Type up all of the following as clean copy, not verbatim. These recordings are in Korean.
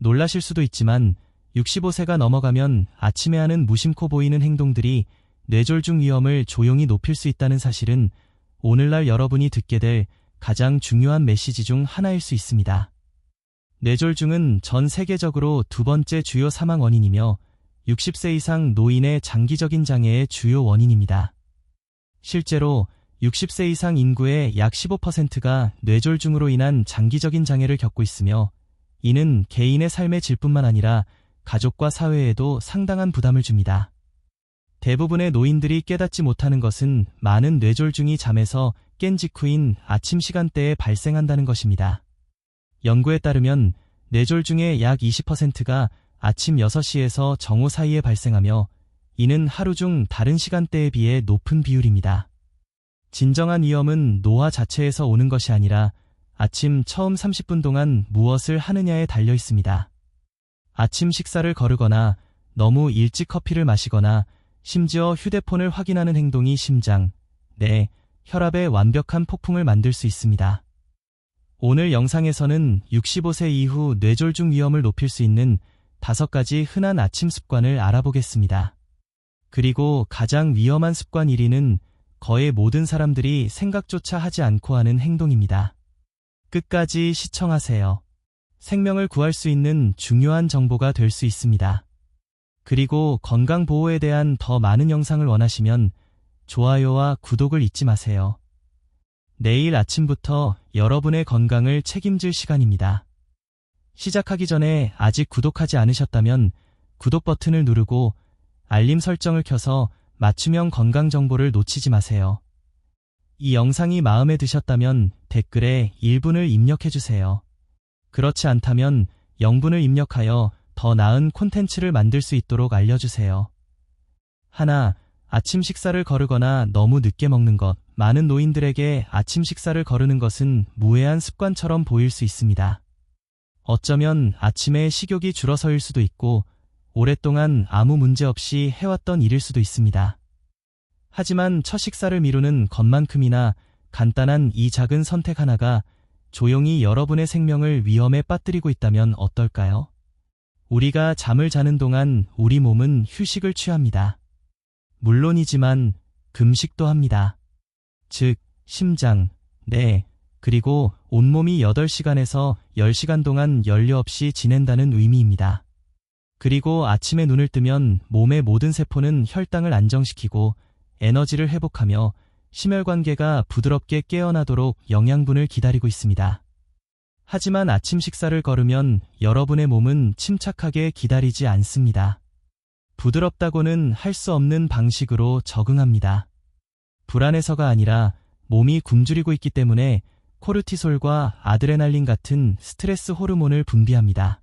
놀라실 수도 있지만 65세가 넘어가면 아침에 하는 무심코 보이는 행동들이 뇌졸중 위험을 조용히 높일 수 있다는 사실은 오늘날 여러분이 듣게 될 가장 중요한 메시지 중 하나일 수 있습니다. 뇌졸중은 전 세계적으로 두 번째 주요 사망 원인이며 60세 이상 노인의 장기적인 장애의 주요 원인입니다. 실제로 60세 이상 인구의 약 15%가 뇌졸중으로 인한 장기적인 장애를 겪고 있으며 이는 개인의 삶의 질뿐만 아니라 가족과 사회에도 상당한 부담을 줍니다. 대부분의 노인들이 깨닫지 못하는 것은 많은 뇌졸중이 잠에서 깬 직후인 아침 시간대에 발생한다는 것입니다. 연구에 따르면 뇌졸중의 약 20%가 아침 6시에서 정오 사이에 발생하며 이는 하루 중 다른 시간대에 비해 높은 비율입니다. 진정한 위험은 노화 자체에서 오는 것이 아니라 아침 처음 30분 동안 무엇을 하느냐에 달려 있습니다. 아침 식사를 거르거나 너무 일찍 커피를 마시거나 심지어 휴대폰을 확인하는 행동이 심장, 뇌, 혈압의 완벽한 폭풍을 만들 수 있습니다. 오늘 영상에서는 65세 이후 뇌졸중 위험을 높일 수 있는 5가지 흔한 아침 습관을 알아보겠습니다. 그리고 가장 위험한 습관 1위는 거의 모든 사람들이 생각조차 하지 않고 하는 행동입니다. 끝까지 시청하세요. 생명을 구할 수 있는 중요한 정보가 될 수 있습니다. 그리고 건강보호에 대한 더 많은 영상을 원하시면 좋아요와 구독을 잊지 마세요. 내일 아침부터 여러분의 건강을 책임질 시간입니다. 시작하기 전에 아직 구독하지 않으셨다면 구독 버튼을 누르고 알림 설정을 켜서 맞춤형 건강 정보를 놓치지 마세요. 이 영상이 마음에 드셨다면 댓글에 1분을 입력해주세요. 그렇지 않다면 0분을 입력하여 더 나은 콘텐츠를 만들 수 있도록 알려주세요. 하나, 아침 식사를 거르거나 너무 늦게 먹는 것. 많은 노인들에게 아침 식사를 거르는 것은 무해한 습관처럼 보일 수 있습니다. 어쩌면 아침에 식욕이 줄어서일 수도 있고 오랫동안 아무 문제 없이 해왔던 일일 수도 있습니다. 하지만 첫 식사를 미루는 것만큼이나 간단한 이 작은 선택 하나가 조용히 여러분의 생명을 위험에 빠뜨리고 있다면 어떨까요? 우리가 잠을 자는 동안 우리 몸은 휴식을 취합니다. 물론이지만 금식도 합니다. 즉, 심장, 뇌, 그리고 온몸이 8시간에서 10시간 동안 연료 없이 지낸다는 의미입니다. 그리고 아침에 눈을 뜨면 몸의 모든 세포는 혈당을 안정시키고 에너지를 회복하며 심혈관계가 부드럽게 깨어나도록 영양분을 기다리고 있습니다. 하지만 아침 식사를 거르면 여러분의 몸은 침착하게 기다리지 않습니다. 부드럽다고는 할 수 없는 방식으로 적응합니다. 불안해서가 아니라 몸이 굶주리고 있기 때문에 코르티솔과 아드레날린 같은 스트레스 호르몬을 분비합니다.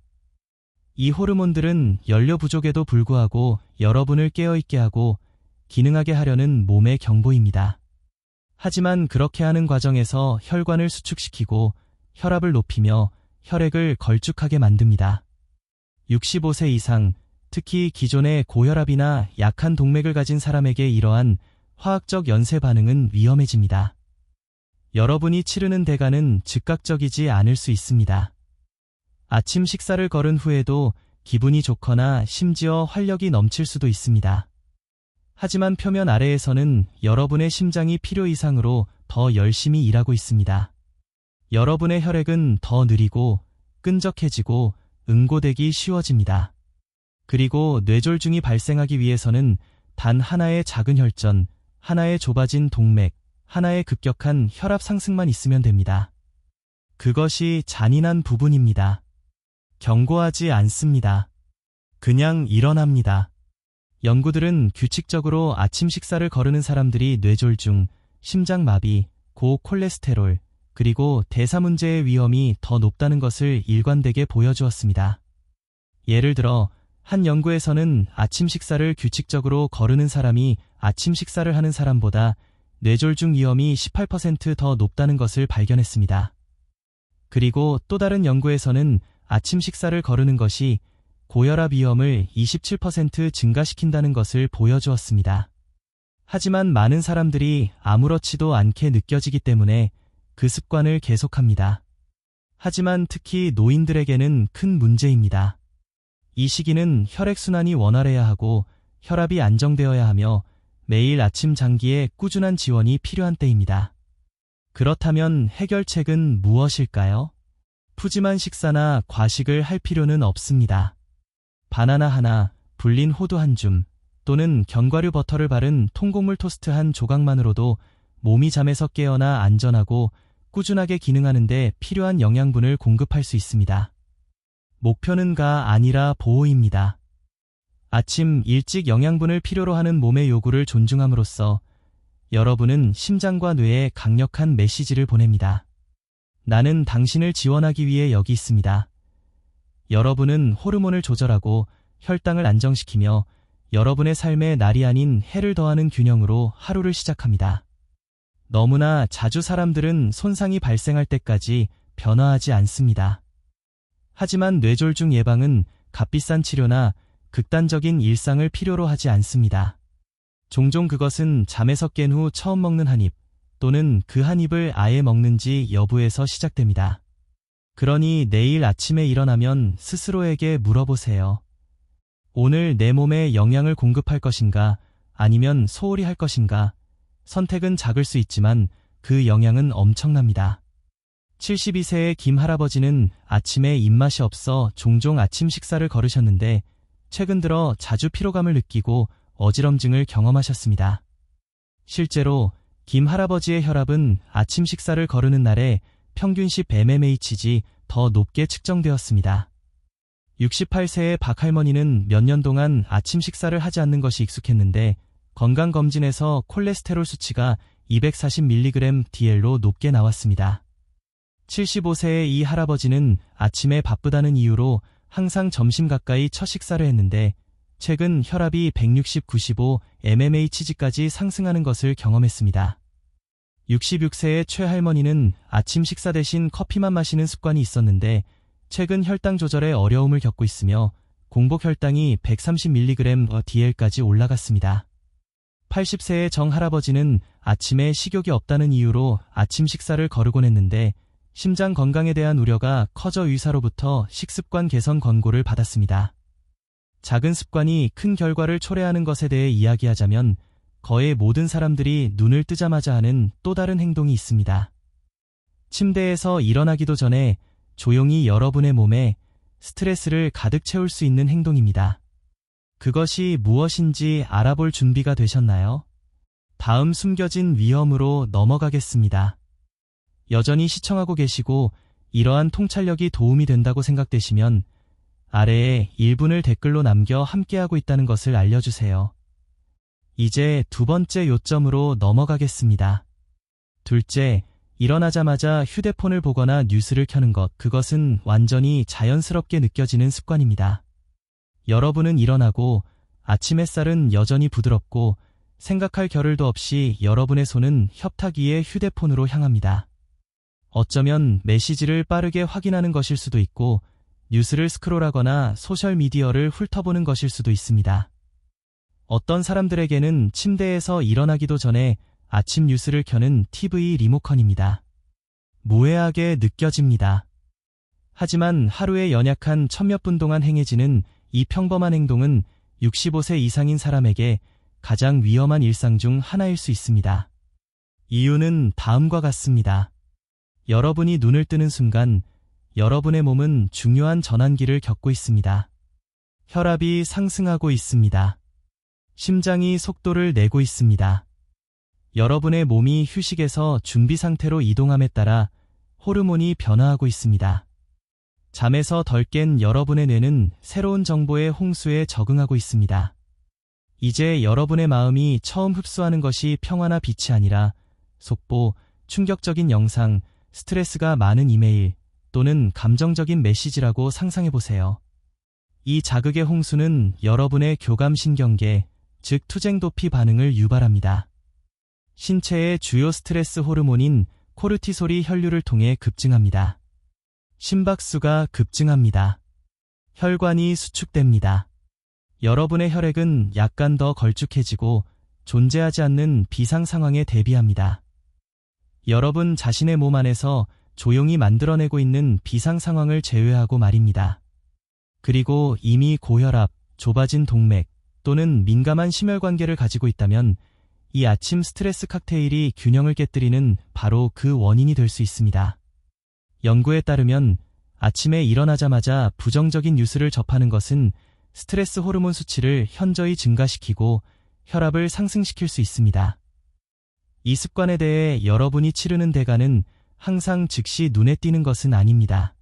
이 호르몬들은 연료 부족에도 불구하고 여러분을 깨어있게 하고 기능하게 하려는 몸의 경보입니다. 하지만 그렇게 하는 과정에서 혈관을 수축시키고 혈압을 높이며 혈액을 걸쭉하게 만듭니다. 65세 이상, 특히 기존의 고혈압이나 약한 동맥을 가진 사람에게 이러한 화학적 연쇄 반응은 위험해집니다. 여러분이 치르는 대가는 즉각적이지 않을 수 있습니다. 아침 식사를 거른 후에도 기분이 좋거나 심지어 활력이 넘칠 수도 있습니다. 하지만 표면 아래에서는 여러분의 심장이 필요 이상으로 더 열심히 일하고 있습니다. 여러분의 혈액은 더 느리고 끈적해지고 응고되기 쉬워집니다. 그리고 뇌졸중이 발생하기 위해서는 단 하나의 작은 혈전, 하나의 좁아진 동맥, 하나의 급격한 혈압 상승만 있으면 됩니다. 그것이 잔인한 부분입니다. 경고하지 않습니다. 그냥 일어납니다. 연구들은 규칙적으로 아침 식사를 거르는 사람들이 뇌졸중, 심장마비, 고콜레스테롤, 그리고 대사 문제의 위험이 더 높다는 것을 일관되게 보여주었습니다. 예를 들어 한 연구에서는 아침 식사를 규칙적으로 거르는 사람이 아침 식사를 하는 사람보다 뇌졸중 위험이 18% 더 높다는 것을 발견했습니다. 그리고 또 다른 연구에서는 아침 식사를 거르는 것이 고혈압 위험을 27% 증가시킨다는 것을 보여주었습니다. 하지만 많은 사람들이 아무렇지도 않게 느껴지기 때문에 그 습관을 계속합니다. 하지만 특히 노인들에게는 큰 문제입니다. 이 시기는 혈액순환이 원활해야 하고 혈압이 안정되어야 하며 매일 아침 장기에 꾸준한 지원이 필요한 때입니다. 그렇다면 해결책은 무엇일까요? 푸짐한 식사나 과식을 할 필요는 없습니다. 바나나 하나, 불린 호두 한 줌, 또는 견과류 버터를 바른 통곡물 토스트 한 조각만으로도 몸이 잠에서 깨어나 안전하고 꾸준하게 기능하는 데 필요한 영양분을 공급할 수 있습니다. 목표는 가 아니라 보호입니다. 아침 일찍 영양분을 필요로 하는 몸의 요구를 존중함으로써 여러분은 심장과 뇌에 강력한 메시지를 보냅니다. 나는 당신을 지원하기 위해 여기 있습니다. 여러분은 호르몬을 조절하고 혈당을 안정시키며 여러분의 삶에 날이 아닌 해를 더하는 균형으로 하루를 시작합니다. 너무나 자주 사람들은 손상이 발생할 때까지 변화하지 않습니다. 하지만 뇌졸중 예방은 값비싼 치료나 극단적인 일상을 필요로 하지 않습니다. 종종 그것은 잠에서 깬 후 처음 먹는 한 입, 또는 그 한 입을 아예 먹는지 여부에서 시작됩니다. 그러니 내일 아침에 일어나면 스스로에게 물어보세요. 오늘 내 몸에 영양을 공급할 것인가, 아니면 소홀히 할 것인가? 선택은 작을 수 있지만 그 영향은 엄청납니다. 72세의 김 할아버지는 아침에 입맛이 없어 종종 아침 식사를 거르셨는데 최근 들어 자주 피로감을 느끼고 어지럼증을 경험하셨습니다. 실제로 김 할아버지의 혈압은 아침 식사를 거르는 날에 평균 10 mmHg 더 높게 측정되었습니다. 68세의 박 할머니는 몇 년 동안 아침 식사를 하지 않는 것이 익숙했는데 건강검진에서 콜레스테롤 수치가 240mg/dl로 높게 나왔습니다. 75세의 이 할아버지는 아침에 바쁘다는 이유로 항상 점심 가까이 첫 식사를 했는데 최근 혈압이 160/95 mmHg까지 상승하는 것을 경험했습니다. 66세의 최 할머니는 아침 식사 대신 커피만 마시는 습관이 있었는데 최근 혈당 조절에 어려움을 겪고 있으며 공복 혈당이 130mg/dl까지 올라갔습니다. 80세의 정 할아버지는 아침에 식욕이 없다는 이유로 아침 식사를 거르곤 했는데 심장 건강에 대한 우려가 커져 의사로부터 식습관 개선 권고를 받았습니다. 작은 습관이 큰 결과를 초래하는 것에 대해 이야기하자면 거의 모든 사람들이 눈을 뜨자마자 하는 또 다른 행동이 있습니다. 침대에서 일어나기도 전에 조용히 여러분의 몸에 스트레스를 가득 채울 수 있는 행동입니다. 그것이 무엇인지 알아볼 준비가 되셨나요? 다음 숨겨진 위험으로 넘어가겠습니다. 여전히 시청하고 계시고 이러한 통찰력이 도움이 된다고 생각되시면 아래에 1분을 댓글로 남겨 함께하고 있다는 것을 알려주세요. 이제 두 번째 요점으로 넘어가겠습니다. 둘째, 일어나자마자 휴대폰을 보거나 뉴스를 켜는 것, 그것은 완전히 자연스럽게 느껴지는 습관입니다. 여러분은 일어나고 아침 햇살은 여전히 부드럽고 생각할 겨를도 없이 여러분의 손은 협탁 위에 휴대폰으로 향합니다. 어쩌면 메시지를 빠르게 확인하는 것일 수도 있고 뉴스를 스크롤하거나 소셜미디어를 훑어보는 것일 수도 있습니다. 어떤 사람들에게는 침대에서 일어나기도 전에 아침 뉴스를 켜는 TV 리모컨입니다. 무해하게 느껴집니다. 하지만 하루에 연약한 1000몇 분 동안 행해지는 이 평범한 행동은 65세 이상인 사람에게 가장 위험한 일상 중 하나일 수 있습니다. 이유는 다음과 같습니다. 여러분이 눈을 뜨는 순간 여러분의 몸은 중요한 전환기를 겪고 있습니다. 혈압이 상승하고 있습니다. 심장이 속도를 내고 있습니다. 여러분의 몸이 휴식에서 준비 상태로 이동함에 따라 호르몬이 변화하고 있습니다. 잠에서 덜 깬 여러분의 뇌는 새로운 정보의 홍수에 적응하고 있습니다. 이제 여러분의 마음이 처음 흡수하는 것이 평화나 빛이 아니라 속보, 충격적인 영상, 스트레스가 많은 이메일 또는 감정적인 메시지라고 상상해보세요. 이 자극의 홍수는 여러분의 교감신경계, 즉 투쟁도피 반응을 유발합니다. 신체의 주요 스트레스 호르몬인 코르티솔이 혈류를 통해 급증합니다. 심박수가 급증합니다. 혈관이 수축됩니다. 여러분의 혈액은 약간 더 걸쭉해지고 존재하지 않는 비상 상황에 대비합니다. 여러분 자신의 몸 안에서 조용히 만들어내고 있는 비상 상황을 제외하고 말입니다. 그리고 이미 고혈압, 좁아진 동맥 또는 민감한 심혈관계를 가지고 있다면 이 아침 스트레스 칵테일이 균형을 깨뜨리는 바로 그 원인이 될 수 있습니다. 연구에 따르면 아침에 일어나자마자 부정적인 뉴스를 접하는 것은 스트레스 호르몬 수치를 현저히 증가시키고 혈압을 상승시킬 수 있습니다. 이 습관에 대해 여러분이 치르는 대가는 항상 즉시 눈에 띄는 것은 아닙니다.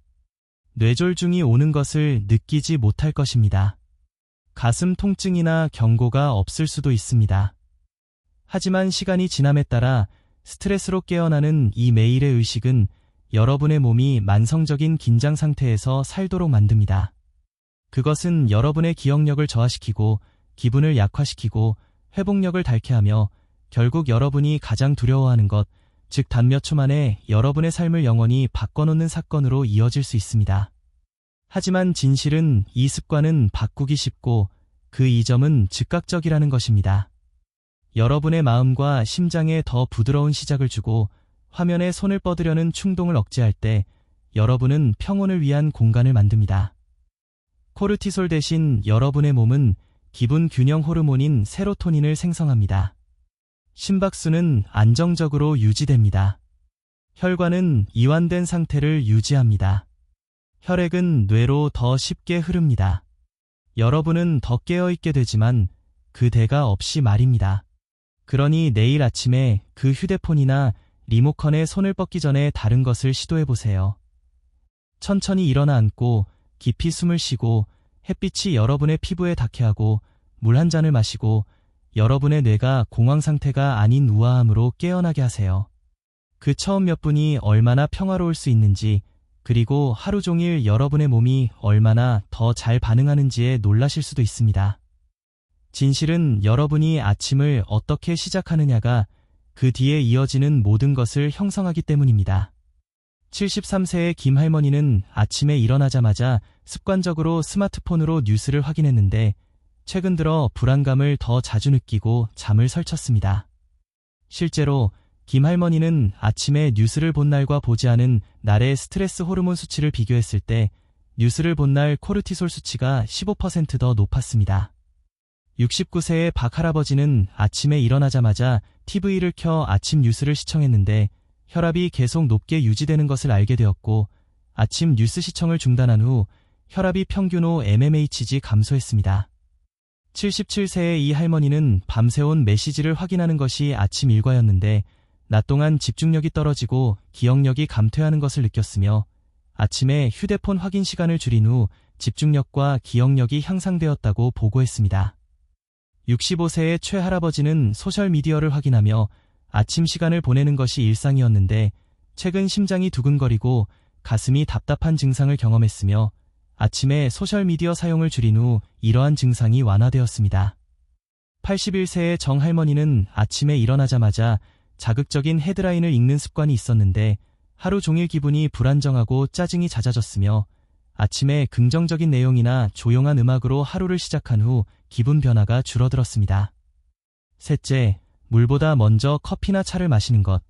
뇌졸중이 오는 것을 느끼지 못할 것입니다. 가슴 통증이나 경고가 없을 수도 있습니다. 하지만 시간이 지남에 따라 스트레스로 깨어나는 이 매일의 의식은 여러분의 몸이 만성적인 긴장 상태에서 살도록 만듭니다. 그것은 여러분의 기억력을 저하시키고 기분을 약화시키고 회복력을 닳게 하며 결국 여러분이 가장 두려워하는 것, 즉 단 몇 초 만에 여러분의 삶을 영원히 바꿔놓는 사건으로 이어질 수 있습니다. 하지만 진실은 이 습관은 바꾸기 쉽고 그 이점은 즉각적이라는 것입니다. 여러분의 마음과 심장에 더 부드러운 시작을 주고 화면에 손을 뻗으려는 충동을 억제할 때 여러분은 평온을 위한 공간을 만듭니다. 코르티솔 대신 여러분의 몸은 기분 균형 호르몬인 세로토닌을 생성합니다. 심박수는 안정적으로 유지됩니다. 혈관은 이완된 상태를 유지합니다. 혈액은 뇌로 더 쉽게 흐릅니다. 여러분은 더 깨어있게 되지만 그 대가 없이 말입니다. 그러니 내일 아침에 그 휴대폰이나 리모컨에 손을 뻗기 전에 다른 것을 시도해보세요. 천천히 일어나 앉고 깊이 숨을 쉬고 햇빛이 여러분의 피부에 닿게 하고 물 한 잔을 마시고 여러분의 뇌가 공황 상태가 아닌 우아함으로 깨어나게 하세요. 그 처음 몇 분이 얼마나 평화로울 수 있는지, 그리고 하루 종일 여러분의 몸이 얼마나 더 잘 반응하는지에 놀라실 수도 있습니다. 진실은 여러분이 아침을 어떻게 시작하느냐가 그 뒤에 이어지는 모든 것을 형성하기 때문입니다. 73세의 김 할머니는 아침에 일어나자마자 습관적으로 스마트폰으로 뉴스를 확인했는데 최근 들어 불안감을 더 자주 느끼고 잠을 설쳤습니다. 실제로 김 할머니는 아침에 뉴스를 본 날과 보지 않은 날의 스트레스 호르몬 수치를 비교했을 때 뉴스를 본 날 코르티솔 수치가 15% 더 높았습니다. 69세의 박 할아버지는 아침에 일어나자마자 TV를 켜 아침 뉴스를 시청했는데 혈압이 계속 높게 유지되는 것을 알게 되었고 아침 뉴스 시청을 중단한 후 혈압이 평균 5 mmHg 감소했습니다. 77세의 이 할머니는 밤새온 메시지를 확인하는 것이 아침 일과였는데 낮 동안 집중력이 떨어지고 기억력이 감퇴하는 것을 느꼈으며 아침에 휴대폰 확인 시간을 줄인 후 집중력과 기억력이 향상되었다고 보고했습니다. 65세의 최 할아버지는 소셜미디어를 확인하며 아침 시간을 보내는 것이 일상이었는데 최근 심장이 두근거리고 가슴이 답답한 증상을 경험했으며 아침에 소셜미디어 사용을 줄인 후 이러한 증상이 완화되었습니다. 81세의 정 할머니는 아침에 일어나자마자 자극적인 헤드라인을 읽는 습관이 있었는데 하루 종일 기분이 불안정하고 짜증이 잦아졌으며 아침에 긍정적인 내용이나 조용한 음악으로 하루를 시작한 후 기분 변화가 줄어들었습니다. 셋째, 물보다 먼저 커피나 차를 마시는 것.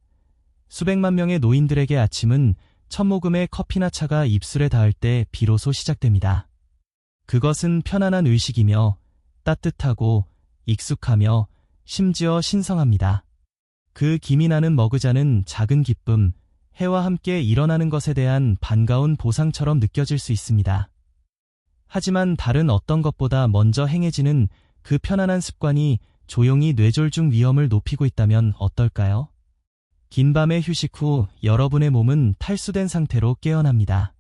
수백만 명의 노인들에게 아침은 첫 모금의 커피나 차가 입술에 닿을 때 비로소 시작됩니다. 그것은 편안한 의식이며 따뜻하고 익숙하며 심지어 신성합니다. 그 김이 나는 머그잔은 작은 기쁨, 해와 함께 일어나는 것에 대한 반가운 보상처럼 느껴질 수 있습니다. 하지만 다른 어떤 것보다 먼저 행해지는 그 편안한 습관이 조용히 뇌졸중 위험을 높이고 있다면 어떨까요? 긴 밤의 휴식 후 여러분의 몸은 탈수된 상태로 깨어납니다.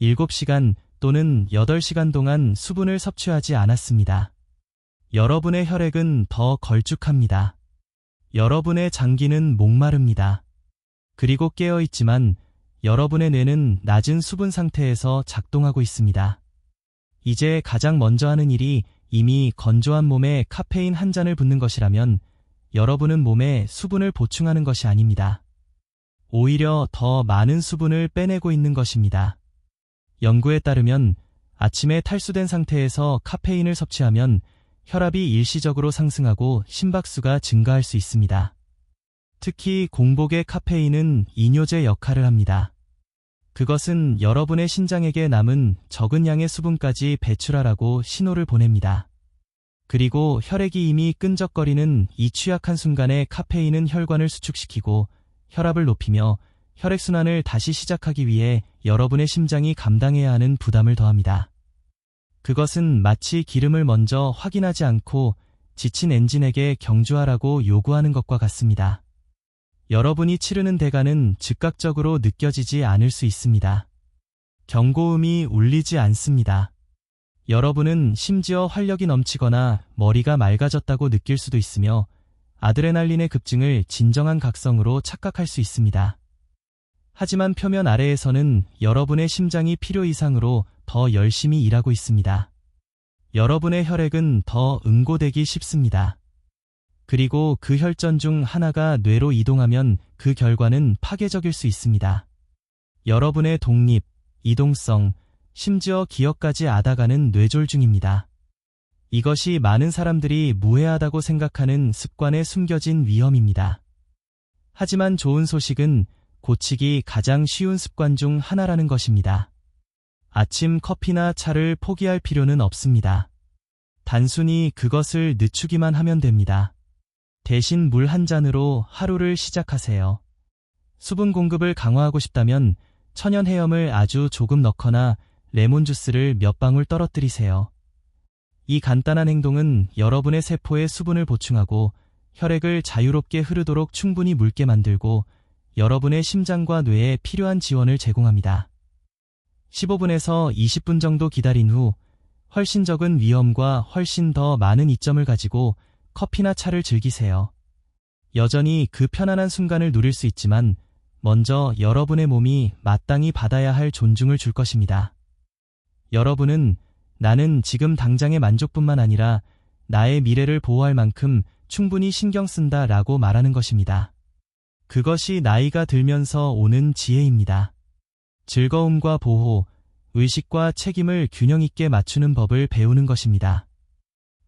7시간 또는 8시간 동안 수분을 섭취하지 않았습니다. 여러분의 혈액은 더 걸쭉합니다. 여러분의 장기는 목마릅니다. 그리고 깨어있지만 여러분의 뇌는 낮은 수분 상태에서 작동하고 있습니다. 이제 가장 먼저 하는 일이 이미 건조한 몸에 카페인 한 잔을 붓는 것이라면 여러분은 몸에 수분을 보충하는 것이 아닙니다. 오히려 더 많은 수분을 빼내고 있는 것입니다. 연구에 따르면 아침에 탈수된 상태에서 카페인을 섭취하면 혈압이 일시적으로 상승하고 심박수가 증가할 수 있습니다. 특히 공복의 카페인은 이뇨제 역할을 합니다. 그것은 여러분의 신장에게 남은 적은 양의 수분까지 배출하라고 신호를 보냅니다. 그리고 혈액이 이미 끈적거리는 이 취약한 순간에 카페인은 혈관을 수축시키고 혈압을 높이며 혈액순환을 다시 시작하기 위해 여러분의 심장이 감당해야 하는 부담을 더합니다. 그것은 마치 기름을 먼저 확인하지 않고 지친 엔진에게 경주하라고 요구하는 것과 같습니다. 여러분이 치르는 대가는 즉각적으로 느껴지지 않을 수 있습니다. 경고음이 울리지 않습니다. 여러분은 심지어 활력이 넘치거나 머리가 맑아졌다고 느낄 수도 있으며 아드레날린의 급증을 진정한 각성으로 착각할 수 있습니다. 하지만 표면 아래에서는 여러분의 심장이 필요 이상으로 더 열심히 일하고 있습니다. 여러분의 혈액은 더 응고되기 쉽습니다. 그리고 그 혈전 중 하나가 뇌로 이동하면 그 결과는 파괴적일 수 있습니다. 여러분의 독립, 이동성, 심지어 기억까지 앗아가는 뇌졸중입니다. 이것이 많은 사람들이 무해하다고 생각하는 습관에 숨겨진 위험입니다. 하지만 좋은 소식은 고치기 가장 쉬운 습관 중 하나라는 것입니다. 아침 커피나 차를 포기할 필요는 없습니다. 단순히 그것을 늦추기만 하면 됩니다. 대신 물 한 잔으로 하루를 시작하세요. 수분 공급을 강화하고 싶다면 천연 해염을 아주 조금 넣거나 레몬 주스를 몇 방울 떨어뜨리세요. 이 간단한 행동은 여러분의 세포에 수분을 보충하고 혈액을 자유롭게 흐르도록 충분히 묽게 만들고 여러분의 심장과 뇌에 필요한 지원을 제공합니다. 15분에서 20분 정도 기다린 후 훨씬 적은 위험과 훨씬 더 많은 이점을 가지고 커피나 차를 즐기세요. 여전히 그 편안한 순간을 누릴 수 있지만 먼저 여러분의 몸이 마땅히 받아야 할 존중을 줄 것입니다. 여러분은 나는 지금 당장의 만족뿐만 아니라 나의 미래를 보호할 만큼 충분히 신경 쓴다 라고 말하는 것입니다. 그것이 나이가 들면서 오는 지혜입니다. 즐거움과 보호, 의식과 책임을 균형 있게 맞추는 법을 배우는 것입니다.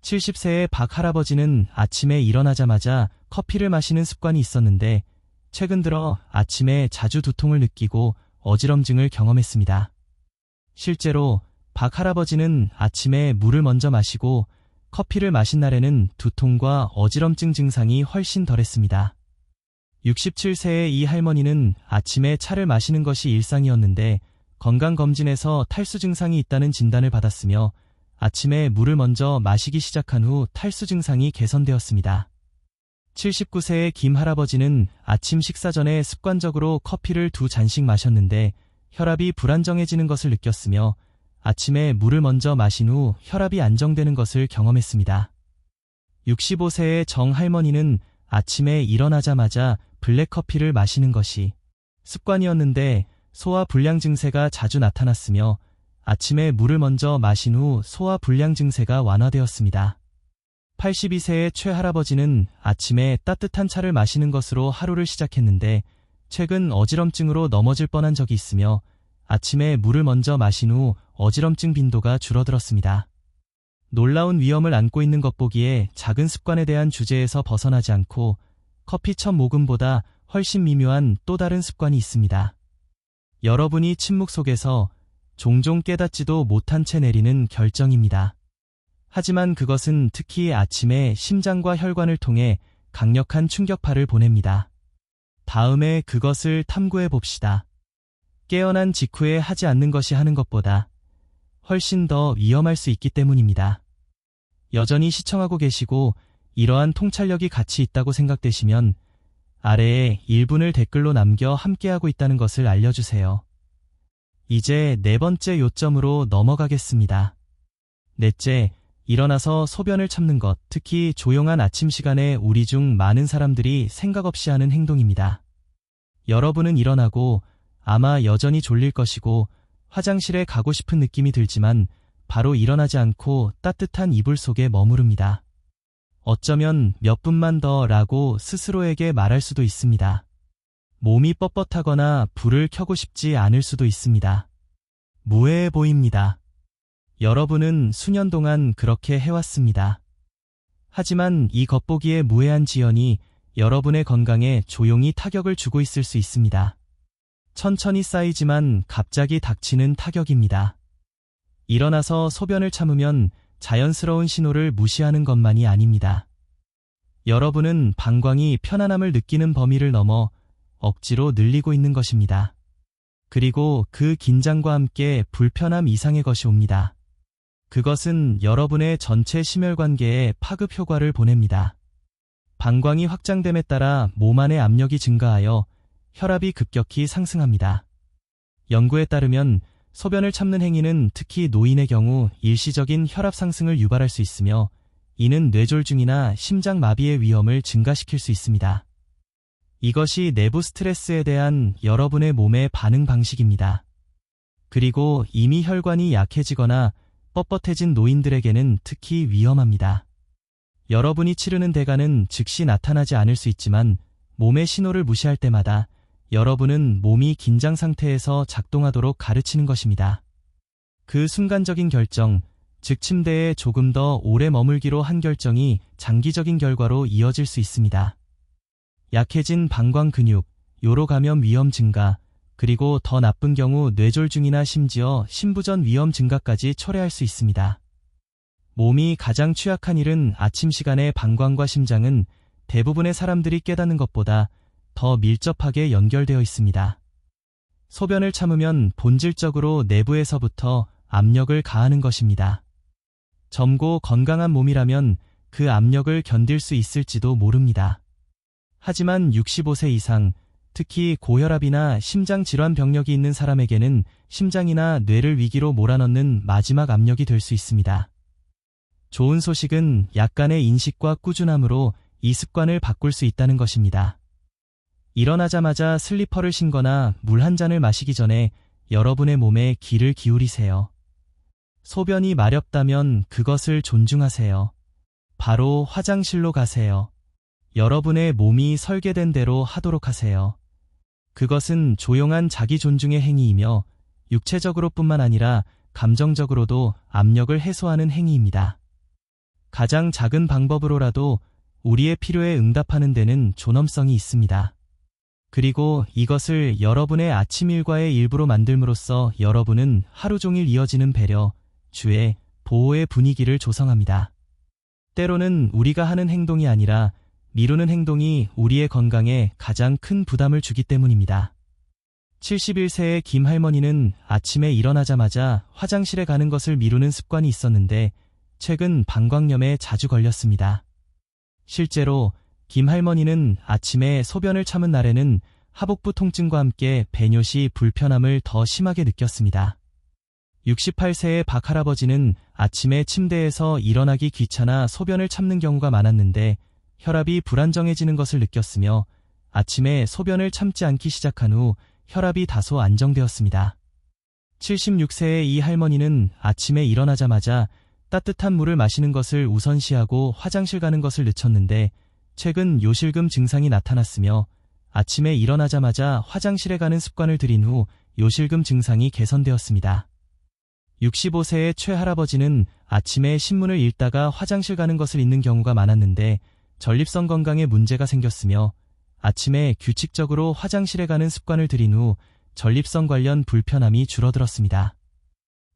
70세의 박 할아버지는 아침에 일어나자마자 커피를 마시는 습관이 있었는데 최근 들어 아침에 자주 두통을 느끼고 어지럼증을 경험했습니다. 실제로 박 할아버지는 아침에 물을 먼저 마시고 커피를 마신 날에는 두통과 어지럼증 증상이 훨씬 덜했습니다. 67세의 이 할머니는 아침에 차를 마시는 것이 일상이었는데 건강검진에서 탈수 증상이 있다는 진단을 받았으며 아침에 물을 먼저 마시기 시작한 후 탈수 증상이 개선되었습니다. 79세의 김 할아버지는 아침 식사 전에 습관적으로 커피를 2잔씩 마셨는데 혈압이 불안정해지는 것을 느꼈으며 아침에 물을 먼저 마신 후 혈압이 안정되는 것을 경험했습니다. 65세의 정 할머니는 아침에 일어나자마자 블랙커피를 마시는 것이 습관이었는데 소화 불량 증세가 자주 나타났으며 아침에 물을 먼저 마신 후 소화 불량 증세가 완화되었습니다. 82세의 최 할아버지는 아침에 따뜻한 차를 마시는 것으로 하루를 시작했는데 최근 어지럼증으로 넘어질 뻔한 적이 있으며 아침에 물을 먼저 마신 후 어지럼증 빈도가 줄어들었습니다. 놀라운 위험을 안고 있는 것 보기에 작은 습관에 대한 주제에서 벗어나지 않고 커피 첫 모금보다 훨씬 미묘한 또 다른 습관이 있습니다. 여러분이 침묵 속에서 종종 깨닫지도 못한 채 내리는 결정입니다. 하지만 그것은 특히 아침에 심장과 혈관을 통해 강력한 충격파를 보냅니다. 다음에 그것을 탐구해 봅시다. 깨어난 직후에 하지 않는 것이 하는 것보다 훨씬 더 위험할 수 있기 때문입니다. 여전히 시청하고 계시고 이러한 통찰력이 가치 있다고 생각되시면 아래에 1분을 댓글로 남겨 함께하고 있다는 것을 알려주세요. 이제 네 번째 요점으로 넘어가겠습니다. 넷째, 일어나서 소변을 참는 것, 특히 조용한 아침 시간에 우리 중 많은 사람들이 생각 없이 하는 행동입니다. 여러분은 일어나고 아마 여전히 졸릴 것이고 화장실에 가고 싶은 느낌이 들지만 바로 일어나지 않고 따뜻한 이불 속에 머무릅니다. 어쩌면 몇 분만 더 라고 스스로에게 말할 수도 있습니다. 몸이 뻣뻣하거나 불을 켜고 싶지 않을 수도 있습니다. 무해해 보입니다. 여러분은 수년 동안 그렇게 해왔습니다. 하지만 이 겉보기에 무해한 지연이 여러분의 건강에 조용히 타격을 주고 있을 수 있습니다. 천천히 쌓이지만 갑자기 닥치는 타격입니다. 일어나서 소변을 참으면 자연스러운 신호를 무시하는 것만이 아닙니다. 여러분은 방광이 편안함을 느끼는 범위를 넘어 억지로 늘리고 있는 것입니다. 그리고 그 긴장과 함께 불편함 이상의 것이 옵니다. 그것은 여러분의 전체 심혈관계에 파급 효과를 보냅니다. 방광이 확장됨에 따라 몸 안의 압력이 증가하여 혈압이 급격히 상승합니다. 연구에 따르면 소변을 참는 행위는 특히 노인의 경우 일시적인 혈압 상승을 유발할 수 있으며 이는 뇌졸중이나 심장마비의 위험을 증가시킬 수 있습니다. 이것이 내부 스트레스에 대한 여러분의 몸의 반응 방식입니다. 그리고 이미 혈관이 약해지거나 뻣뻣해진 노인들에게는 특히 위험합니다. 여러분이 치르는 대가는 즉시 나타나지 않을 수 있지만 몸의 신호를 무시할 때마다 여러분은 몸이 긴장 상태에서 작동하도록 가르치는 것입니다. 그 순간적인 결정, 즉 침대에 조금 더 오래 머물기로 한 결정이 장기적인 결과로 이어질 수 있습니다. 약해진 방광 근육, 요로 감염 위험 증가, 그리고 더 나쁜 경우 뇌졸중이나 심지어 심부전 위험 증가까지 초래할 수 있습니다. 몸이 가장 취약한 일은 아침 시간에 방광과 심장은 대부분의 사람들이 깨닫는 것보다 더 밀접하게 연결되어 있습니다. 소변을 참으면 본질적으로 내부에서부터 압력을 가하는 것입니다. 젊고 건강한 몸이라면 그 압력을 견딜 수 있을지도 모릅니다. 하지만 65세 이상, 특히 고혈압이나 심장질환 병력이 있는 사람에게는 심장이나 뇌를 위기로 몰아넣는 마지막 압력이 될 수 있습니다. 좋은 소식은 약간의 인식과 꾸준함으로 이 습관을 바꿀 수 있다는 것입니다. 일어나자마자 슬리퍼를 신거나 물 한 잔을 마시기 전에 여러분의 몸에 귀를 기울이세요. 소변이 마렵다면 그것을 존중하세요. 바로 화장실로 가세요. 여러분의 몸이 설계된 대로 하도록 하세요. 그것은 조용한 자기 존중의 행위이며 육체적으로뿐만 아니라 감정적으로도 압력을 해소하는 행위입니다. 가장 작은 방법으로라도 우리의 필요에 응답하는 데는 존엄성이 있습니다. 그리고 이것을 여러분의 아침 일과의 일부로 만들므로써 여러분은 하루 종일 이어지는 배려, 주의, 보호의 분위기를 조성합니다. 때로는 우리가 하는 행동이 아니라 미루는 행동이 우리의 건강에 가장 큰 부담을 주기 때문입니다. 71세의 김 할머니는 아침에 일어나자마자 화장실에 가는 것을 미루는 습관이 있었는데 최근 방광염에 자주 걸렸습니다. 실제로 김 할머니는 아침에 소변을 참은 날에는 하복부 통증과 함께 배뇨시 불편함을 더 심하게 느꼈습니다. 68세의 박 할아버지는 아침에 침대에서 일어나기 귀찮아 소변을 참는 경우가 많았는데 혈압이 불안정해지는 것을 느꼈으며 아침에 소변을 참지 않기 시작한 후 혈압이 다소 안정되었습니다. 76세의 이 할머니는 아침에 일어나자마자 따뜻한 물을 마시는 것을 우선시하고 화장실 가는 것을 늦췄는데 최근 요실금 증상이 나타났으며 아침에 일어나자마자 화장실에 가는 습관을 들인 후 요실금 증상이 개선되었습니다. 65세의 최 할아버지는 아침에 신문을 읽다가 화장실 가는 것을 잊는 경우가 많았는데 전립선 건강에 문제가 생겼으며 아침에 규칙적으로 화장실에 가는 습관을 들인 후 전립선 관련 불편함이 줄어들었습니다.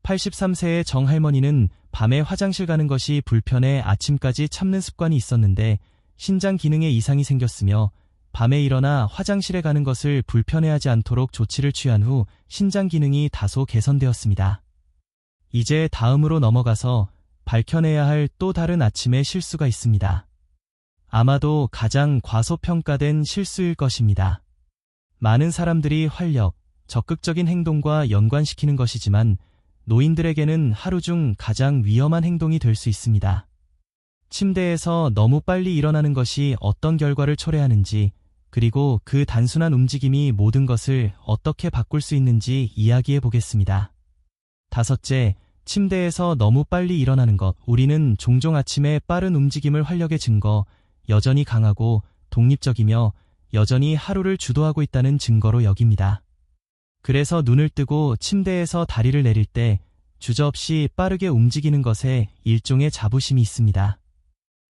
83세의 정 할머니는 밤에 화장실 가는 것이 불편해 아침까지 참는 습관이 있었는데 신장 기능에 이상이 생겼으며 밤에 일어나 화장실에 가는 것을 불편해하지 않도록 조치를 취한 후 신장 기능이 다소 개선되었습니다. 이제 다음으로 넘어가서 밝혀내야 할 또 다른 아침의 실수가 있습니다. 아마도 가장 과소평가된 실수일 것입니다. 많은 사람들이 활력, 적극적인 행동과 연관시키는 것이지만 노인들에게는 하루 중 가장 위험한 행동이 될 수 있습니다. 침대에서 너무 빨리 일어나는 것이 어떤 결과를 초래하는지, 그리고 그 단순한 움직임이 모든 것을 어떻게 바꿀 수 있는지 이야기해 보겠습니다. 다섯째, 침대에서 너무 빨리 일어나는 것. 우리는 종종 아침에 빠른 움직임을 활력의 증거, 여전히 강하고 독립적이며 여전히 하루를 주도하고 있다는 증거로 여깁니다. 그래서 눈을 뜨고 침대에서 다리를 내릴 때 주저없이 빠르게 움직이는 것에 일종의 자부심이 있습니다.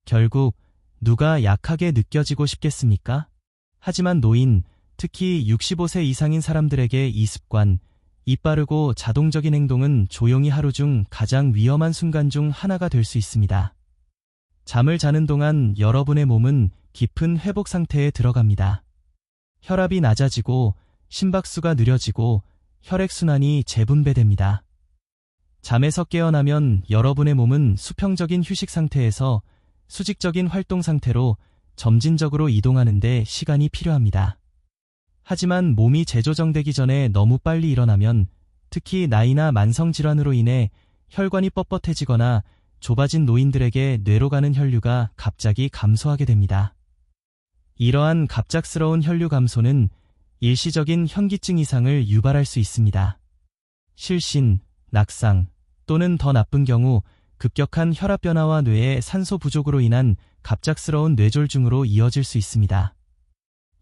결국 누가 약하게 느껴지고 싶겠습니까? 하지만 노인, 특히 65세 이상인 사람들에게 이 습관, 이 빠르고 자동적인 행동은 조용히 하루 중 가장 위험한 순간 중 하나가 될 수 있습니다. 잠을 자는 동안 여러분의 몸은 깊은 회복 상태에 들어갑니다. 혈압이 낮아지고 심박수가 느려지고 혈액순환이 재분배됩니다. 잠에서 깨어나면 여러분의 몸은 수평적인 휴식 상태에서 수직적인 활동 상태로 점진적으로 이동하는 데 시간이 필요합니다. 하지만 몸이 재조정되기 전에 너무 빨리 일어나면 특히 나이나 만성질환으로 인해 혈관이 뻣뻣해지거나 좁아진 노인들에게 뇌로 가는 혈류가 갑자기 감소하게 됩니다. 이러한 갑작스러운 혈류 감소는 일시적인 현기증 이상을 유발할 수 있습니다. 실신, 낙상 또는 더 나쁜 경우 급격한 혈압 변화와 뇌의 산소 부족으로 인한 갑작스러운 뇌졸중으로 이어질 수 있습니다.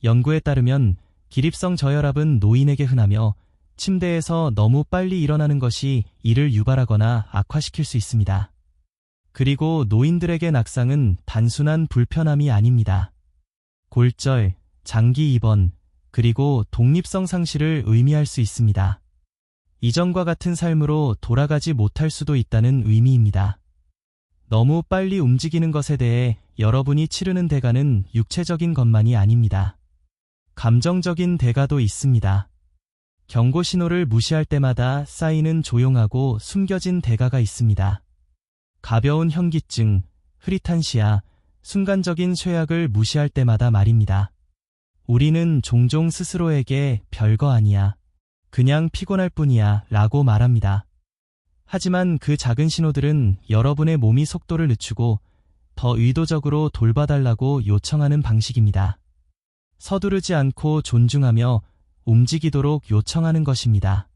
연구에 따르면 기립성 저혈압은 노인에게 흔하며 침대에서 너무 빨리 일어나는 것이 이를 유발하거나 악화시킬 수 있습니다. 그리고 노인들에게 낙상은 단순한 불편함이 아닙니다. 골절, 장기 입원, 그리고 독립성 상실을 의미할 수 있습니다. 이전과 같은 삶으로 돌아가지 못할 수도 있다는 의미입니다. 너무 빨리 움직이는 것에 대해 여러분이 치르는 대가는 육체적인 것만이 아닙니다. 감정적인 대가도 있습니다. 경고 신호를 무시할 때마다 쌓이는 조용하고 숨겨진 대가가 있습니다. 가벼운 현기증, 흐릿한 시야, 순간적인 쇠약을 무시할 때마다 말입니다. 우리는 종종 스스로에게 별거 아니야, 그냥 피곤할 뿐이야 라고 말합니다. 하지만 그 작은 신호들은 여러분의 몸이 속도를 늦추고 더 의도적으로 돌봐달라고 요청하는 방식입니다. 서두르지 않고 존중하며 움직이도록 요청하는 것입니다.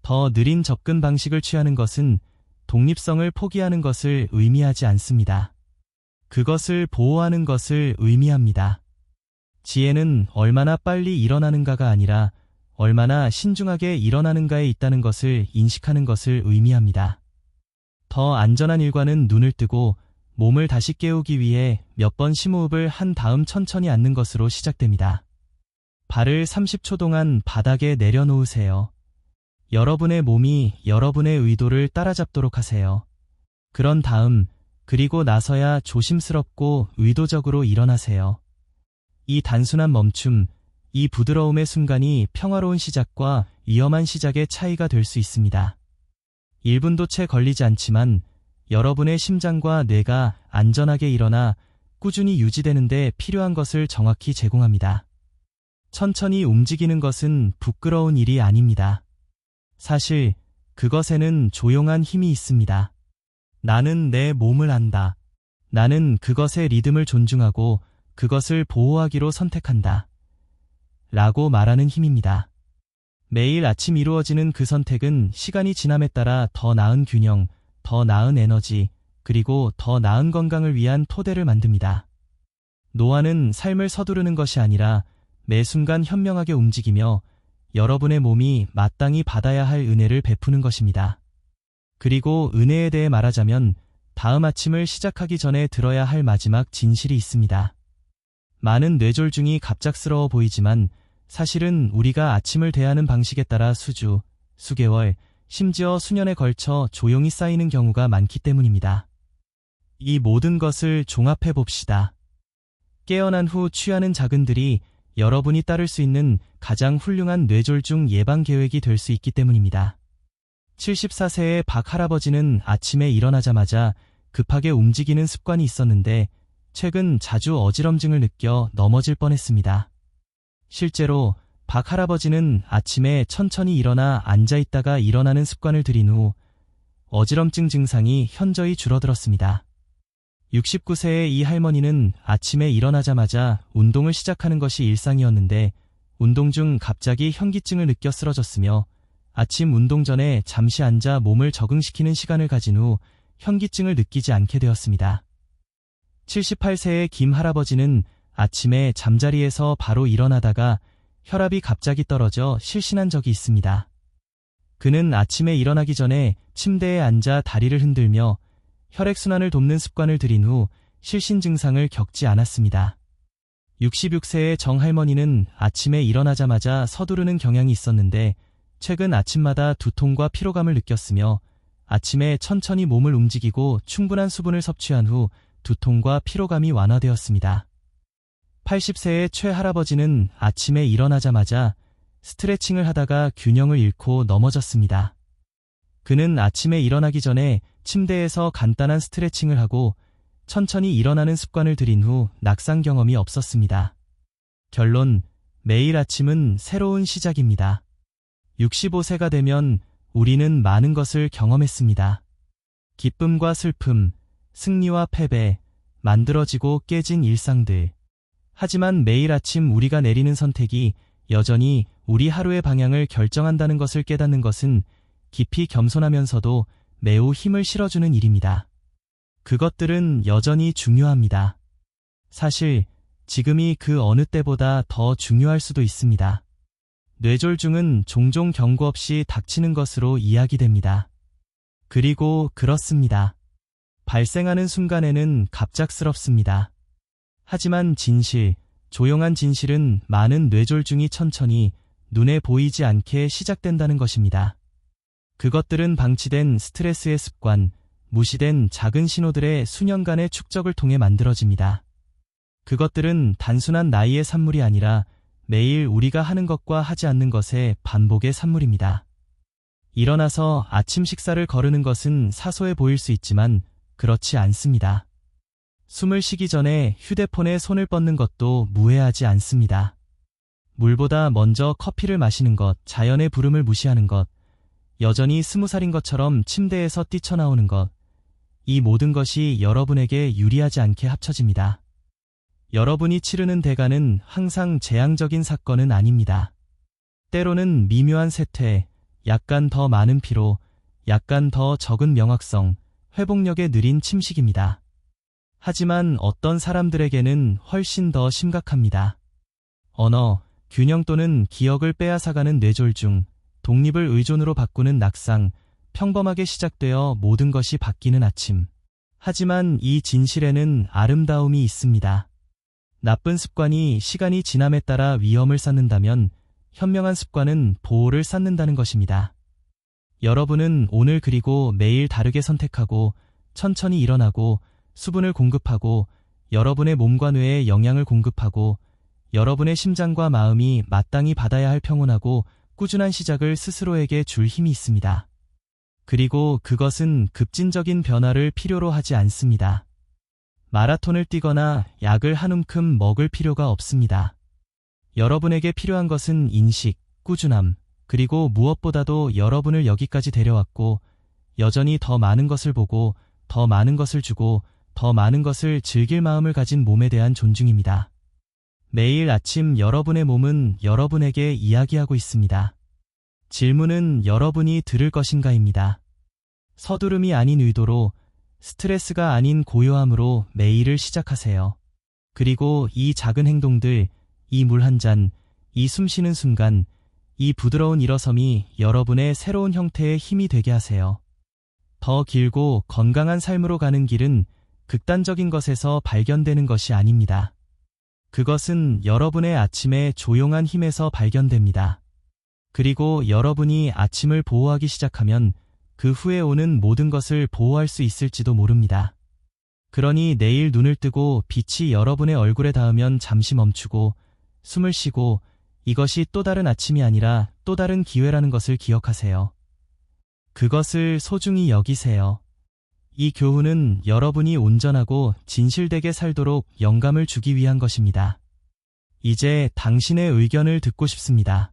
더 느린 접근 방식을 취하는 것은 독립성을 포기하는 것을 의미하지 않습니다. 그것을 보호하는 것을 의미합니다. 지혜는 얼마나 빨리 일어나는가가 아니라 얼마나 신중하게 일어나는가에 있다는 것을 인식하는 것을 의미합니다. 더 안전한 일과는 눈을 뜨고 몸을 다시 깨우기 위해 몇 번 심호흡을 한 다음 천천히 앉는 것으로 시작됩니다. 발을 30초 동안 바닥에 내려놓으세요. 여러분의 몸이 여러분의 의도를 따라잡도록 하세요. 그런 다음, 그리고 나서야 조심스럽고 의도적으로 일어나세요. 이 단순한 멈춤, 이 부드러움의 순간이 평화로운 시작과 위험한 시작의 차이가 될 수 있습니다. 1분도 채 걸리지 않지만 여러분의 심장과 뇌가 안전하게 일어나 꾸준히 유지되는 데 필요한 것을 정확히 제공합니다. 천천히 움직이는 것은 부끄러운 일이 아닙니다. 사실 그것에는 조용한 힘이 있습니다. 나는 내 몸을 안다. 나는 그것의 리듬을 존중하고 그것을 보호하기로 선택한다. 라고 말하는 힘입니다. 매일 아침 이루어지는 그 선택은 시간이 지남에 따라 더 나은 균형, 더 나은 에너지, 그리고 더 나은 건강을 위한 토대를 만듭니다. 노화는 삶을 서두르는 것이 아니라 매 순간 현명하게 움직이며 여러분의 몸이 마땅히 받아야 할 은혜를 베푸는 것입니다. 그리고 은혜에 대해 말하자면 다음 아침을 시작하기 전에 들어야 할 마지막 진실이 있습니다. 많은 뇌졸중이 갑작스러워 보이지만 사실은 우리가 아침을 대하는 방식에 따라 수주, 수개월, 심지어 수년에 걸쳐 조용히 쌓이는 경우가 많기 때문입니다. 이 모든 것을 종합해 봅시다. 깨어난 후 취하는 작은들이 여러분이 따를 수 있는 가장 훌륭한 뇌졸중 예방 계획이 될 수 있기 때문입니다. 74세의 박 할아버지는 아침에 일어나자마자 급하게 움직이는 습관이 있었는데 최근 자주 어지럼증을 느껴 넘어질 뻔했습니다. 실제로 박 할아버지는 아침에 천천히 일어나 앉아있다가 일어나는 습관을 들인 후 어지럼증 증상이 현저히 줄어들었습니다. 69세의 이 할머니는 아침에 일어나자마자 운동을 시작하는 것이 일상이었는데 운동 중 갑자기 현기증을 느껴 쓰러졌으며 아침 운동 전에 잠시 앉아 몸을 적응시키는 시간을 가진 후 현기증을 느끼지 않게 되었습니다. 78세의 김 할아버지는 아침에 잠자리에서 바로 일어나다가 혈압이 갑자기 떨어져 실신한 적이 있습니다. 그는 아침에 일어나기 전에 침대에 앉아 다리를 흔들며 혈액순환을 돕는 습관을 들인 후 실신 증상을 겪지 않았습니다. 66세의 정할머니는 아침에 일어나자마자 서두르는 경향이 있었는데 최근 아침마다 두통과 피로감을 느꼈으며 아침에 천천히 몸을 움직이고 충분한 수분을 섭취한 후 두통과 피로감이 완화되었습니다. 80세의 최할아버지는 아침에 일어나자마자 스트레칭을 하다가 균형을 잃고 넘어졌습니다. 그는 아침에 일어나기 전에 침대에서 간단한 스트레칭을 하고 천천히 일어나는 습관을 들인 후 낙상 경험이 없었습니다. 결론, 매일 아침은 새로운 시작입니다. 65세가 되면 우리는 많은 것을 경험했습니다. 기쁨과 슬픔, 승리와 패배, 만들어지고 깨진 일상들. 하지만 매일 아침 우리가 내리는 선택이 여전히 우리 하루의 방향을 결정한다는 것을 깨닫는 것은 깊이 겸손하면서도 매우 힘을 실어주는 일입니다. 그것들은 여전히 중요합니다. 사실 지금이 그 어느 때보다 더 중요할 수도 있습니다. 뇌졸중은 종종 경고 없이 닥치는 것으로 이야기됩니다. 그리고 그렇습니다. 발생하는 순간에는 갑작스럽습니다. 하지만 진실, 조용한 진실은 많은 뇌졸중이 천천히 눈에 보이지 않게 시작된다는 것입니다. 그것들은 방치된 스트레스의 습관, 무시된 작은 신호들의 수년간의 축적을 통해 만들어집니다. 그것들은 단순한 나이의 산물이 아니라 매일 우리가 하는 것과 하지 않는 것의 반복의 산물입니다. 일어나서 아침 식사를 거르는 것은 사소해 보일 수 있지만 그렇지 않습니다. 숨을 쉬기 전에 휴대폰에 손을 뻗는 것도 무해하지 않습니다. 물보다 먼저 커피를 마시는 것, 자연의 부름을 무시하는 것, 여전히 20살인 것처럼 침대에서 뛰쳐나오는 것, 이 모든 것이 여러분에게 유리하지 않게 합쳐집니다. 여러분이 치르는 대가는 항상 재앙적인 사건은 아닙니다. 때로는 미묘한 쇠퇴, 약간 더 많은 피로, 약간 더 적은 명확성, 회복력의 느린 침식입니다. 하지만 어떤 사람들에게는 훨씬 더 심각합니다. 언어, 균형 또는 기억을 빼앗아가는 뇌졸중, 독립을 의존으로 바꾸는 낙상, 평범하게 시작되어 모든 것이 바뀌는 아침. 하지만 이 진실에는 아름다움이 있습니다. 나쁜 습관이 시간이 지남에 따라 위험을 쌓는다면 현명한 습관은 보호를 쌓는다는 것입니다. 여러분은 오늘 그리고 매일 다르게 선택하고 천천히 일어나고 수분을 공급하고 여러분의 몸과 뇌에 영양을 공급하고 여러분의 심장과 마음이 마땅히 받아야 할 평온하고 꾸준한 시작을 스스로에게 줄 힘이 있습니다. 그리고 그것은 급진적인 변화를 필요로 하지 않습니다. 마라톤을 뛰거나 약을 한 움큼 먹을 필요가 없습니다. 여러분에게 필요한 것은 인식, 꾸준함, 그리고 무엇보다도 여러분을 여기까지 데려왔고 여전히 더 많은 것을 보고 더 많은 것을 주고 더 많은 것을 즐길 마음을 가진 몸에 대한 존중입니다. 매일 아침 여러분의 몸은 여러분에게 이야기하고 있습니다. 질문은 여러분이 들을 것인가입니다. 서두름이 아닌 의도로, 스트레스가 아닌 고요함으로 매일을 시작하세요. 그리고 이 작은 행동들, 이 물 한 잔, 이 숨 쉬는 순간, 이 부드러운 일어섬이 여러분의 새로운 형태의 힘이 되게 하세요. 더 길고 건강한 삶으로 가는 길은 극단적인 것에서 발견되는 것이 아닙니다. 그것은 여러분의 아침의 조용한 힘에서 발견됩니다. 그리고 여러분이 아침을 보호하기 시작하면 그 후에 오는 모든 것을 보호할 수 있을지도 모릅니다. 그러니 내일 눈을 뜨고 빛이 여러분의 얼굴에 닿으면 잠시 멈추고 숨을 쉬고 이것이 또 다른 아침이 아니라 또 다른 기회라는 것을 기억하세요. 그것을 소중히 여기세요. 이 교훈은 여러분이 온전하고 진실되게 살도록 영감을 주기 위한 것입니다. 이제 당신의 의견을 듣고 싶습니다.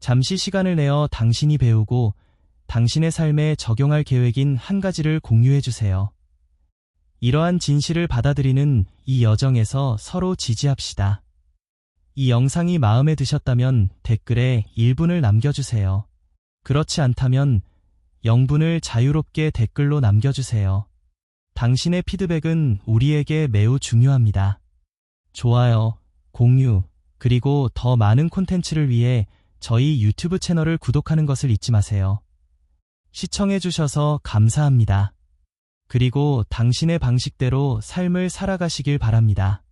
잠시 시간을 내어 당신이 배우고 당신의 삶에 적용할 계획인 한 가지를 공유해 주세요. 이러한 진실을 받아들이는 이 여정에서 서로 지지합시다. 이 영상이 마음에 드셨다면 댓글에 1분을 남겨주세요. 그렇지 않다면 0분을 자유롭게 댓글로 남겨주세요. 당신의 피드백은 우리에게 매우 중요합니다. 좋아요, 공유, 그리고 더 많은 콘텐츠를 위해 저희 유튜브 채널을 구독하는 것을 잊지 마세요. 시청해주셔서 감사합니다. 그리고 당신의 방식대로 삶을 살아가시길 바랍니다.